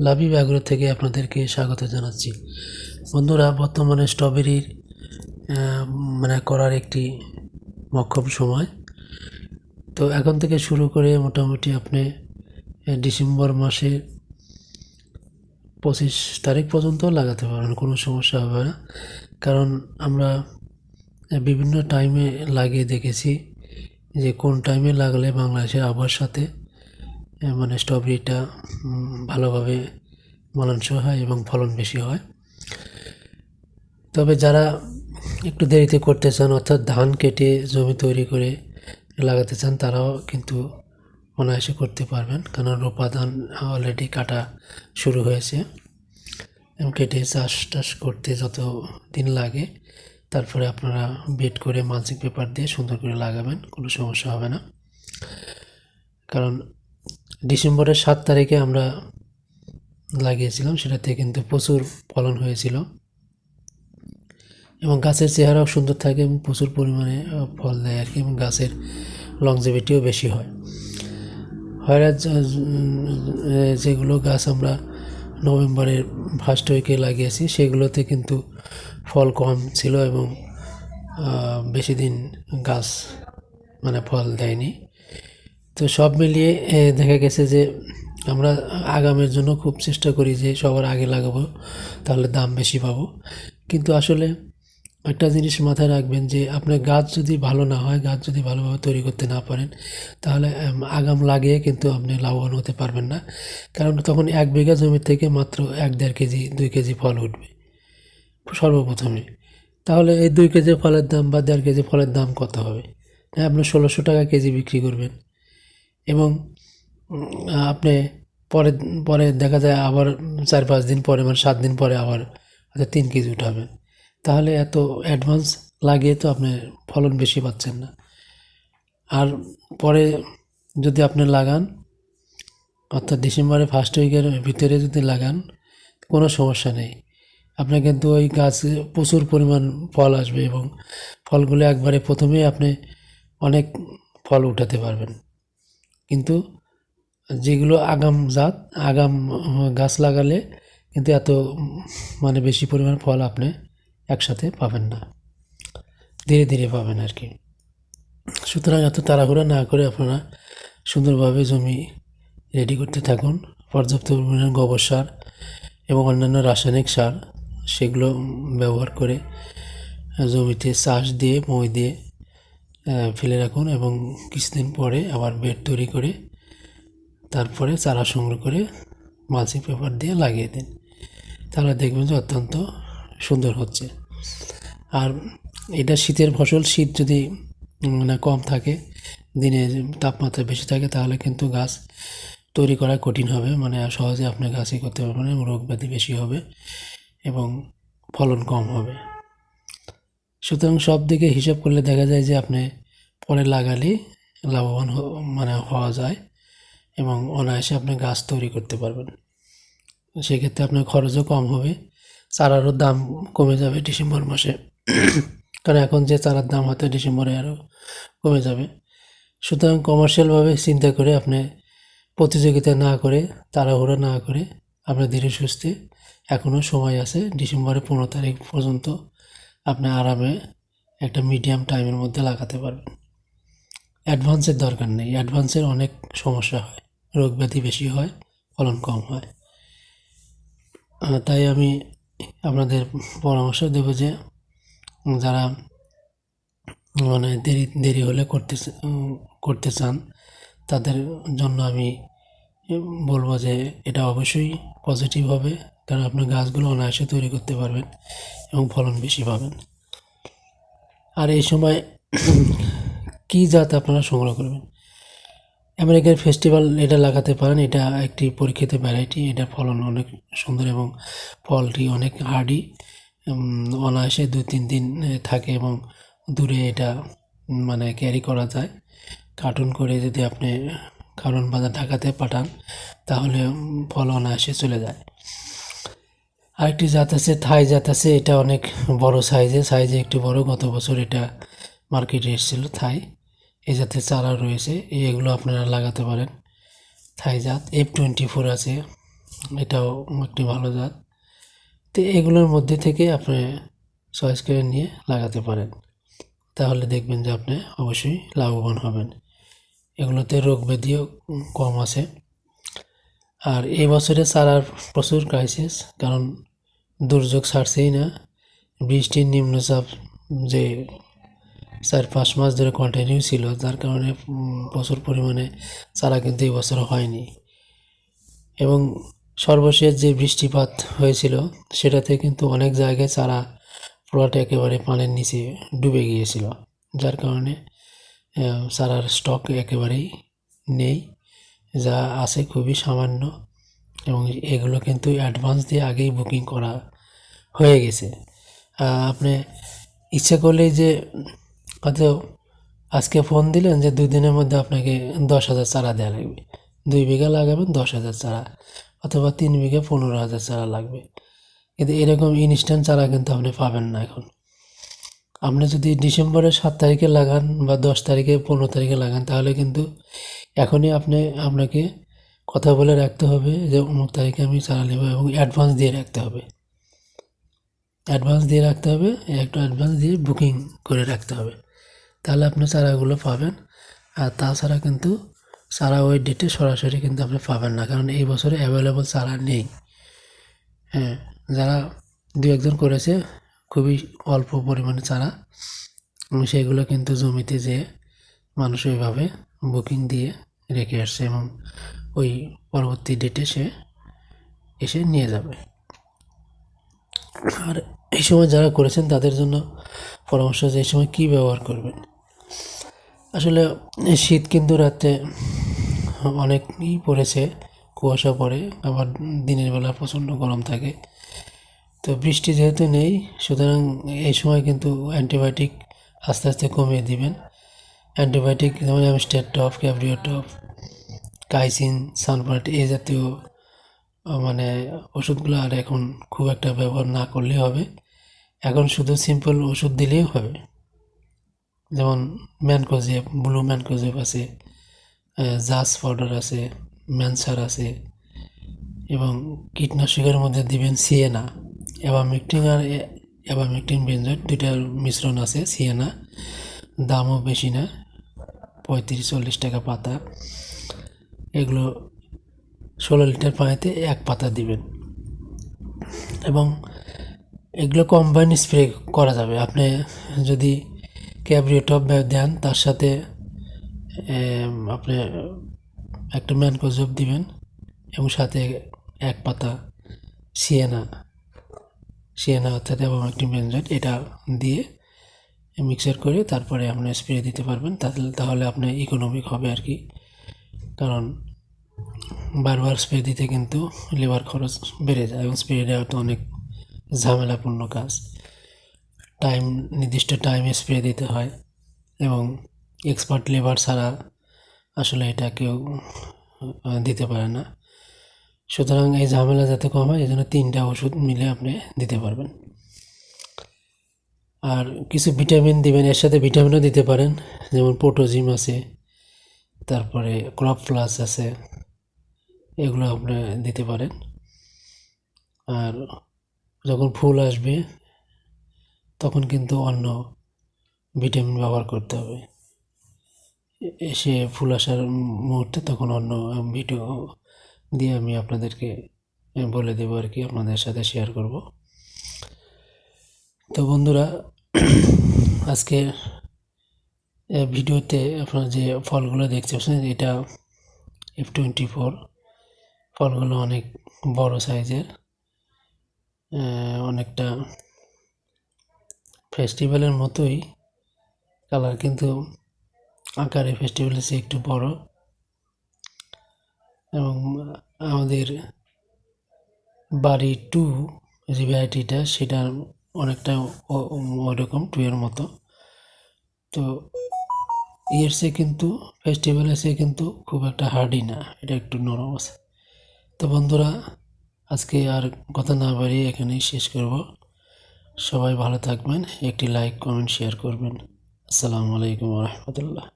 লাভি ব্যাগ্রো থেকে আপনাদেরকে স্বাগত জানাচ্ছি। বন্ধুরা, বর্তমানে স্ট্রবেরির করার একটি মক্ষম সময়। তো এখন থেকে শুরু করে মোটামুটি আপনি ডিসেম্বর মাসে 25 তারিখ পর্যন্ত লাগাতে পারেন, কোনো সমস্যা হবে না। কারণ আমরা বিভিন্ন টাইমে লাগিয়ে দেখেছি যে কোন টাইমে লাগালে বাংলাদেশের আবহাওয়ার সাথে স্ট্রবেরিটা ভালোভাবে মানানসই হয় এবং ফলন বেশি হয়। তবে যারা একটু দেরিতে করতে চান, অর্থাৎ ধান কেটে জমি তৈরি করে লাগাতে চান, তারাও কিন্তু অনায়াসে করতে পারবেন, কারণ রোপা ধান অলরেডি কাটা শুরু হয়েছে এবং কেটে চাষ টাস করতে যত দিন লাগে তারপরে আপনারা বেড করে মালচিং পেপার দিয়ে সুন্দর করে লাগাবেন, কোনো সমস্যা হবে না। কারণ ডিসেম্বরের 7 তারিখে আমরা লাগিয়েছিলাম, সেটাতে কিন্তু প্রচুর ফলন হয়েছিল এবং গাছের চেহারাও সুন্দর থাকে এবং প্রচুর পরিমাণে ফল দেয় আর কি, এবং গাছের লংজিভিটিও বেশি হয়। যেগুলো গাছ আমরা নভেম্বরের ফার্স্ট উইকে লাগিয়েছি সেগুলোতে কিন্তু ফল কম ছিল এবং বেশি দিন গাছ ফল দেয়নি। তো সব মিলিয়ে দেখা গেছে যে আমরা আগামের জন্য খুব চেষ্টা করি যে সবার আগে লাগাবো, তাহলে দাম বেশি পাবো। কিন্তু আসলে একটা জিনিস মাথায় রাখবেন যে আপনার গাছ যদি ভালো না হয়, গাছ যদি ভালোভাবে তৈরি করতে না পারেন, তাহলে আগাম লাগিয়ে কিন্তু আপনি লাভবান হতে পারবেন না। কারণ তখন 1 বিঘা জমি থেকে মাত্র 1-1.5 কেজি 2 কেজি ফল উঠবে সর্বপ্রথমে। তাহলে এই 2 কেজি ফলের দাম বা 1.5 কেজি ফলের দাম কত হবে? হ্যাঁ, আপনি 1600 টাকা কেজি বিক্রি করবেন এবং আপনি পরে দেখা যায় আবার 4-5 দিন পরে 7 দিন পরে আবার 3 কেজি উঠাবেন। তাহলে এত অ্যাডভান্স লাগিয়ে তো আপনি ফলন বেশি পাচ্ছেন না। আর পরে যদি আপনি লাগান, অর্থাৎ ডিসেম্বরের ফার্স্ট উইকের ভিতরে যদি লাগান, কোনো সমস্যা নেই। আপনার কিন্তু ওই গাছে প্রচুর পরিমাণ ফল আসবে এবং ফলগুলো একবারে প্রথমেই আপনি অনেক ফল উঠাতে পারবেন। কিন্তু যেগুলো আগাম গাছ লাগালে কিন্তু এত বেশি পরিমাণ ফল আপনি একসাথে পাবেন না, ধীরে ধীরে পাবেন আর কি। সুতরাং এত তাড়াহুড়া না করে আপনারা সুন্দরভাবে জমি রেডি করতে থাকুন। পর্যাপ্ত পরিমাণে গোবর সার এবং অন্যান্য রাসায়নিক সার সেগুলো ব্যবহার করে জমিতে চাষ দিয়ে মই দিয়ে ফেলে রাখুন এবং কিছুদিন পরে আবার বেড তৈরি করে তারপরে চারা সংগ্রহ করে মালচিং পেপার দিয়ে লাগিয়ে দিন। তাহলে দেখবেন যে অত্যন্ত সুন্দর হচ্ছে। আর এটা শীতের ফসল, শীত যদি কম থাকে, দিনে তাপমাত্রা বেশি থাকে, তাহলে কিন্তু গাছ তৈরি করা কঠিন হবে, সহজে আপনি গাছই করতে পারবেন এবং রোগ ব্যাধি বেশি হবে এবং ফলন কম হবে। সুতরাং সব দিকে হিসাব করলে দেখা যায় যে আপনি পরে লাগালে লাভবান হওয়া যায় এবং অনায়াসে আপনি গাছ তৈরি করতে পারবেন। সেক্ষেত্রে আপনার খরচও কম হবে, চারারও দাম কমে যাবে ডিসেম্বর মাসে, কারণ এখন যে চারার দাম হয়তো ডিসেম্বরে আরও কমে যাবে। সুতরাং কমার্শিয়ালভাবে চিন্তা করে আপনি প্রতিযোগিতা না করে, তাড়াহুড়ো না করে, আপনি ধীরে সুস্থে, এখনও সময় আছে, ডিসেম্বরের 15 তারিখ পর্যন্ত আপনি আরামে একটা মিডিয়াম টাইমের মধ্যে লাগাতে পারবেন। অ্যাডভান্সের দরকার নেই, অ্যাডভান্সের অনেক সমস্যা হয়, রোগ ব্যাধি বেশি হয়, ফলন কম হয়। তাই আমি আপনাদের পরামর্শ দেব যে যারা দেরি হলে করতে চান, তাদের জন্য আমি বলবো যে এটা অবশ্যই পজিটিভ হবে, কারণ আপনি গাছগুলো অনায়াসে তৈরি করতে পারবেন এবং ফলন বেশি পাবেন। আর এই সময় কী জাত আপনারা সংগ্রহ করবেন? আমেরিকান ফেস্টিভ্যাল এটা লাগাতে পারেন, এটা একটি পরীক্ষিত ভ্যারাইটি, এটা ফলন অনেক সুন্দর এবং ফলটি অনেক হার্ডি, অনায়াসে 2-3 দিন থাকে এবং দূরে এটা ক্যারি করা যায়। কার্টুন করে যদি আপনি কারণ বাজার ঢাকাতে পাঠান, তাহলে ফল অনায়াসে চলে যায়। আরেকটি জাত আছে, থাই জাত আছে, এটা অনেক বড় সাইজে একটু বড়। গত বছর এটা মার্কেটে এসেছিল থাই, এই জাতের চারা রয়েছে, এগুলো আপনারা লাগাতে পারেন। থাই জাত F24 আছে, এটাও একটি ভালো জাত। তো এগুলোর মধ্যে থেকে আপনি চয়েস করে নিয়ে লাগাতে পারেন, তাহলে দেখবেন যে আপনি অবশ্যই লাভবান হবেন। এগুলোতে রোগ ব্যাধিও কম আছে। আর এই বছরে চারার প্রচুর ক্রাইসিস, কারণ দুর্যোগ ছাড়ছেই না। বৃষ্টির নিম্নচাপ যে 4-5 মাস ধরে কন্টিনিউ ছিল, যার কারণে প্রচুর পরিমাণে চারা কিন্তু এই বছর হয়নি। এবং সর্বশেষ যে বৃষ্টিপাত হয়েছিল সেটাতে কিন্তু অনেক জায়গায় চারা প্লট একেবারে পানির নিচে ডুবে গিয়েছিল, যার কারণে চারার স্টক একেবারেই নেই, যা আছে খুবই সামান্য। এবং এগুলো কিন্তু অ্যাডভান্স দিয়ে আগেই বুকিং করা হয়ে গেছে। আপনি ইচ্ছা করলেই যে হয়তো আজকে ফোন দিলেন যে 2 দিনের মধ্যে আপনাকে 10,000 চারা দেওয়া লাগবে, 2 বিঘা লাগাবেন 10,000 চারা, অথবা 3 বিঘা 15,000 চারা লাগবে, কিন্তু এরকম ইনস্ট্যান্ট চারা কিন্তু আপনি পাবেন না এখন। আপনি যদি ডিসেম্বরের 7 তারিখে লাগান বা 10 তারিখে 15 তারিখে লাগান, তাহলে কিন্তু এখনই আপনাকে কথা বলে রাখতে হবে যে অমুক তারিখে আমি চারা নেব, এবং অ্যাডভান্স দিয়ে রাখতে হবে। একটু অ্যাডভান্স দিয়ে বুকিং করে রাখতে হবে, তাহলে আপনি চারাগুলো পাবেন। আর তাছাড়া কিন্তু চারা ওই ডেটে সরাসরি কিন্তু আপনি পাবেন না, কারণ এই বছরে অ্যাভেলেবল চারা নেই। হ্যাঁ, যারা 2-1 জন করেছে খুবই অল্প পরিমাণে চারা, সেগুলো কিন্তু জমিতে যেয়ে মানুষ ওইভাবে বুকিং দিয়ে রেখে আসছে, এবং ওই পরবর্তী ডেটে সে এসে নিয়ে যাবে। আর এই সময় যারা করেছেন তাদের জন্য পরামর্শ যে এই সময় কী ব্যবহার করবেন। আসলে শীত কিন্তু রাতে অনেকই পড়েছে, কুয়াশা পড়ে, আবার দিনের বেলা প্রচণ্ড গরম থাকে। তো বৃষ্টি যেহেতু নেই, সুতরাং এই সময় কিন্তু অ্যান্টিবায়োটিক আস্তে আস্তে কমিয়ে দিবেন। অ্যান্টিবায়োটিক যেমন অ্যামস্টার টপ, ক্যাব্রিও টপ, কাইসিন, সালফারেট এই জাতীয় মানে ওষুধগুলো আর এখন খুব একটা ব্যবহার না করলেই হবে। এখন শুধু সিম্পল ওষুধ দিলেই হবে, যেমন ম্যানকোজেব, ব্লু ম্যানকোজেব আছে, জাস পাউডার আছে, ম্যানসার আছে, এবং কীটনাশকের মধ্যে দিবেন সিয়েনা, অ্যাবামেকটিন আর অ্যাবামেকটিন বেনজয়েড, দুইটার মিশ্রণ আছে সিয়েনা। দামও বেশি না, 35-40 টাকা পাতা। এগুলো 16 লিটার পানিতে 1 পাতা দিবেন, এবং এগুলো কম্বাইন স্প্রে করা যাবে। আপনি যদি ক্যাব্রিও টপ দেন, তার সাথে আপনি একটা ম্যানকোজেব দিবেন, এবং সাথে 1 পাতা সিয়েনা অর্থাৎ অ্যাবামেকটিন বেনজয়েড, এটা দিয়ে মিক্সার করে তারপরে আপনি স্প্রে দিতে পারবেন। তাহলে আপনার ইকোনমিক হবে আর কি, কারণ বারবার স্প্রে দিতে কিন্তু লেবার খরচ বেড়ে যায়, এবং স্প্রে দেওয়া তো অনেক ঝামেলাপূর্ণ কাজ। নির্দিষ্ট টাইমে স্প্রে দিতে হয়, এবং এক্সপার্ট লেবার ছাড়া আসলে এটা কেউ দিতে পারে না। সুতরাং এই ঝামেলা যাতে কম হয়, এই জন্য 3টা ওষুধ মিলে আপনি দিতে পারবেন। আর কিছু ভিটামিন দিবেন, এর সাথে ভিটামিনও দিতে পারেন, যেমন পোটোজিম আছে, তারপরে ক্রপ প্লাস আছে, এগুলো আপনি দিতে পারেন। আর যখন ফুল আসবে তখন কিন্তু অন্য ভিটামিন ব্যবহার করতে হবে। এসে ফুল আসার মুহূর্তে তখন অন্য ভিডিও দিয়ে আমি আপনাদেরকে বলে দেবো আর কি, আপনাদের সাথে শেয়ার করব। তো বন্ধুরা, আজকে ভিডিওতে আপনারা যে ফলগুলো দেখতে পাচ্ছেন, এটা F24। ফলগুলো অনেক বড় সাইজের, অনেকটা ফেস্টিভ্যালের মতোই কালার, কিন্তু আকারে ফেস্টিভ্যালের চেয়ে একটু বড়। এবং আমাদের বাড়ি 2 যে ভ্যারাইটিটা, সেটা অনেকটা ওরকম 2 এর মতো। তো এর চেয়ে কিন্তু ফেস্টিভ্যালের চেয়ে কিন্তু খুব একটা হার্ডি না, এটা একটু নরম আছে। তো বন্ধুরা, আজকে আর কথা না বাড়িয়ে এখানেই শেষ করব। সবাই ভালো থাকবেন, একটি লাইক, কমেন্ট, শেয়ার করবেন। আসসালামু আলাইকুম ওয়া রাহমাতুল্লাহ।